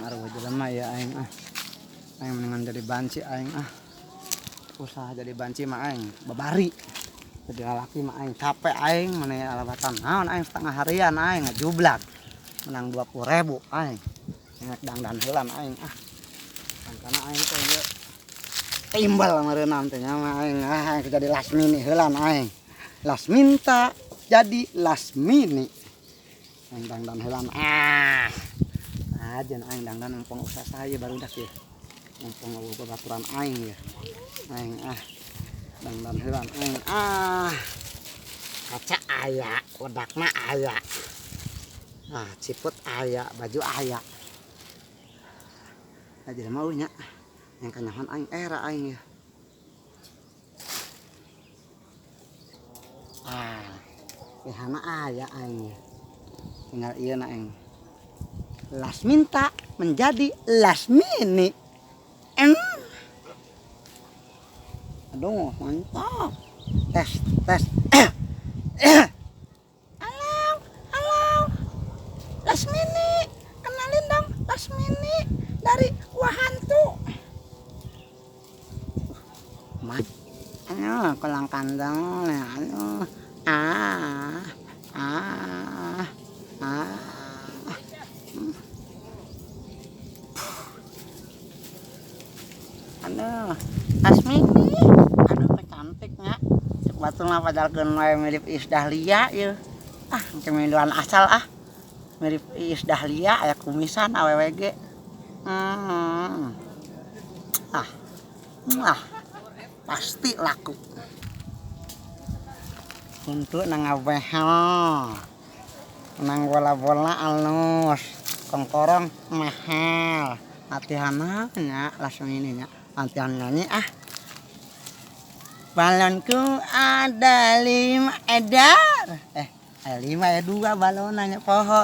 Arwah jelema ya aing aing mendingan jadi banci aing usaha jadi banci mah aing babari jadi lalaki mah aing capek aing mana alabatan naon aing setengah harian aing ngajublak menang 20.000 aing ngek dangdan heulan aing karena aing teh ieu timbal meureunam teh nya mah aing jadi lasmini heulan aing lasminta jadi lasmini aing dangdan heulan aja aing dangdan empong usaha saya baru dak ya empong babaturan aing ya aing dangdan heulan aing kaca aya wedakna aya ciput aya baju aya jadi mau nya yang kanyahan aing era aing ya behana aya aing ya tinggal ieu na aing lasminta menjadi lasmini aduh mantap tes halo Lasmini kenalin dong Lasmini dari Wahantu kolang kandang aduh Lasmini aduh cantiknya cek batulna padahal wae mirip Iis Dahlia ieu kemiluan asal mirip Iis Dahlia aya kumisan awewe ge pasti laku untuk nang abehel nang bola-bola alus kongkorong mahal latihan nya Lasmini nya latihan nyanyi balonku ada 5 edar ada 5 ya 2 balonnya poho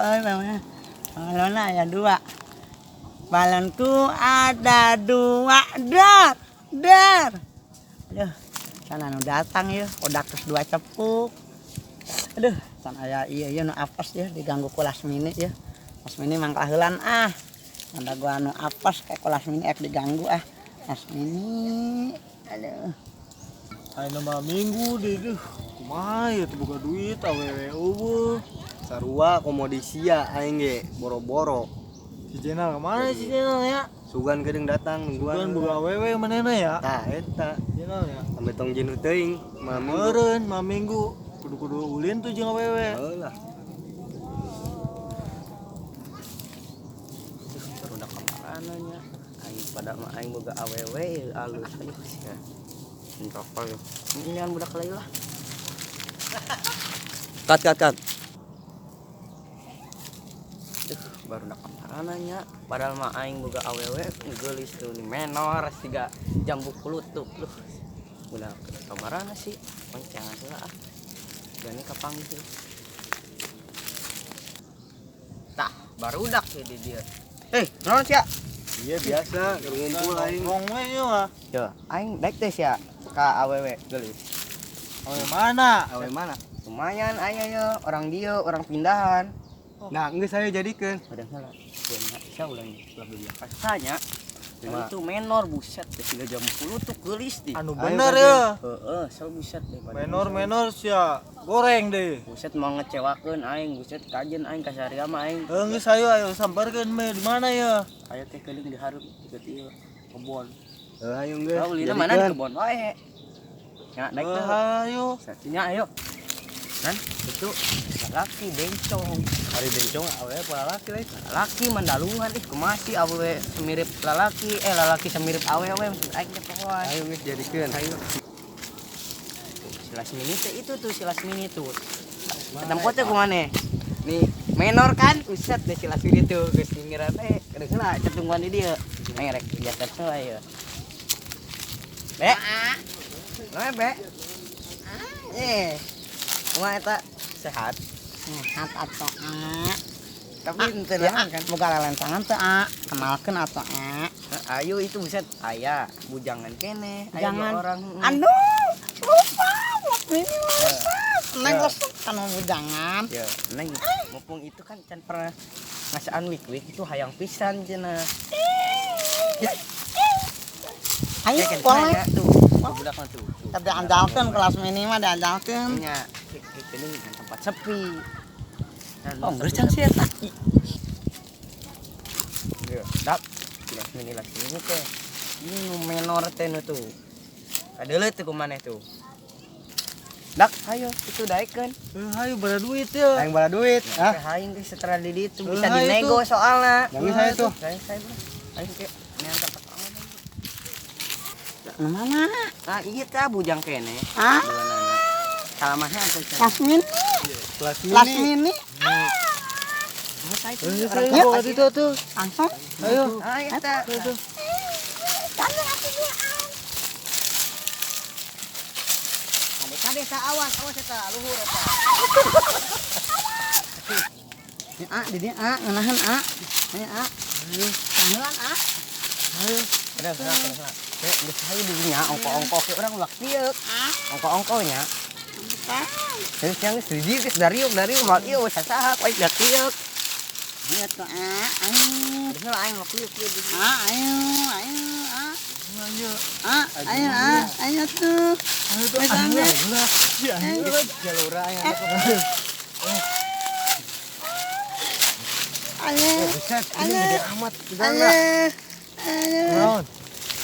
balonnya ya 2 balonku ada 2 dar aduh sana nu datang ya udah terus 2 cepuk aduh kan aya iya nu apes ya diganggu ku Lasmini ya Lasmini mangkal heulan ada gua anu apes kayak ku Lasmini diganggu Lasmini aduh ayeuna mah minggu deh kumaha ya teu boga duit awewe eueuh sarua komodisia aing ge boro-boro si Jenal kemana si Jenal ya Sugan geudeung datang Sugan boga awewe manehna ya tah eta Jenal ya sampai tong jenuh teuing meureun mah minggu kudu ulin tuh jeung awewe heulah barudak kamarana nya aing pada mah aing boga awewe alus sia Entokol ya. Ini kan budak lagi lah. Kat. Baru nak kamarana padahal mah aing boga awewe ngeulis tuh ni menor 3 jambu kulutuk loh. Budak kamarana sih pancangan heula Gani kapang gitu. Tah, barudak ya di dia. Naon sia? iya biasa ngumpul aing ngomong we ieu mah Yo, aing daek teh sia ka awewe geulis. awewe mana awe mana Lumayan aya orang dia, orang pindahan. nah geus saya jadikeun Ada salah. Bisa ulang beli kasanya. Dan itu menor buset 3 jam 10 tuh geulis di. anu bener ya So buset deh. menor sia goreng deh Buset mau ngecewakeun aing, buset kajen aing ka saria mah aing. geus ayo samparkeun me di mana ya Aya teh keuling dihareup deket ieu kebon. ayo geus Ulina mana di kebon wae. Ya naik teh. ayo Satunya ayo. Kan itu laki bencong. hari bencong awewe pola laki lain Laki mandalungan kemasi awewe semirip lalaki semirip awewe aing teh pohoan. ayo geus jadikeun Ayo. Si Lasmini teh itu tuh si Lasmini tuh. Tempatnya kemana? Nih menor kan, uset deh si Lasmini tuh. Geus ngira teh, kedeuna ketungguan di dieu. Merek jaket saya. Be. Noe be. Kumaha eta sehat? Sehat atuh tapi teu naon kan boga lelentangan teh kenalkeun atuh ayo itu buset aya bujangan kene aya orang Aduh, lupa, ini lupa. Neng lesep kan mau bujangan. Ya, neng, mumpung itu kan can pernah ngasaan wik itu hayang pisan cenah. Ayo Kan boleh. saya tuh, budak mah tuh. Tapi diandalkan kelas minimal diandalkan. Nya, ini kan tempat sepi. Oh, geus can sia eta. Ya, dap. Kelas mini lagi ini teh. Ini nu menor teh nu tuh. Kadeuleuh teh kumaneh tuh. Dak, ayo itu daekeun. Ayo pada duit ya. Aing bala duit. Ah, hayang geus setelah di ditu bisa Ayo dinego soalna. Yang saya tuh. Saya bro. Ayo ke nean tempat aman. Mana? Nah, iya teh bujang kene. Ah, Bulanana. Salamahnya apa sih? kelas mini. Kelas Kelas mini. mini. Saya itu Ayo orang saya tua bawa sih. itu tuh. Langsung. Ayo. Ayo teh. Kade sa awas eta luhur eta. Di dia ngeunaheun Ayo Sahelan Udah. Geus hayu di dinya ongko-ongko ke urang ulah kieu. Ongko-ongkonya. Terus yang geus di dieu geus dariuk mal ieu wes saha poe da kieu. Ayo tuh ayo. Geus aing mah kieu di dieu. Ayo. Ayo tuh. Ayo tuh. Misalnya. Ayo. Jalura aya. Ayo. Buset, ini Ayo. gede amat. Ayo. Naon?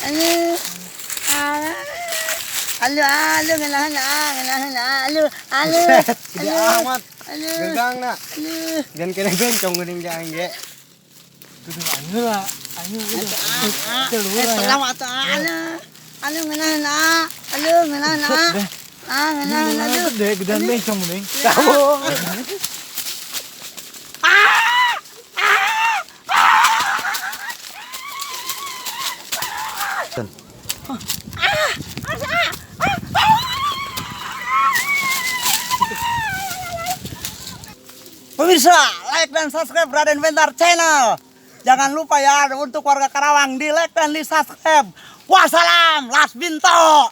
Ayo. Ayo ngelahan ayo. Gede amat. Ayo. Gegang na. Ayo. Dan kena bencong geuning jaang ge. Kudu ayo lah. Ayo udah. Selamat ayo ngelahan ayo. Gede gedean bencong ning. Pemirsa, like dan subscribe Raden Bentar Channel. Jangan lupa ya untuk warga Karawang di like dan di subscribe. Wassalam, Las Binto.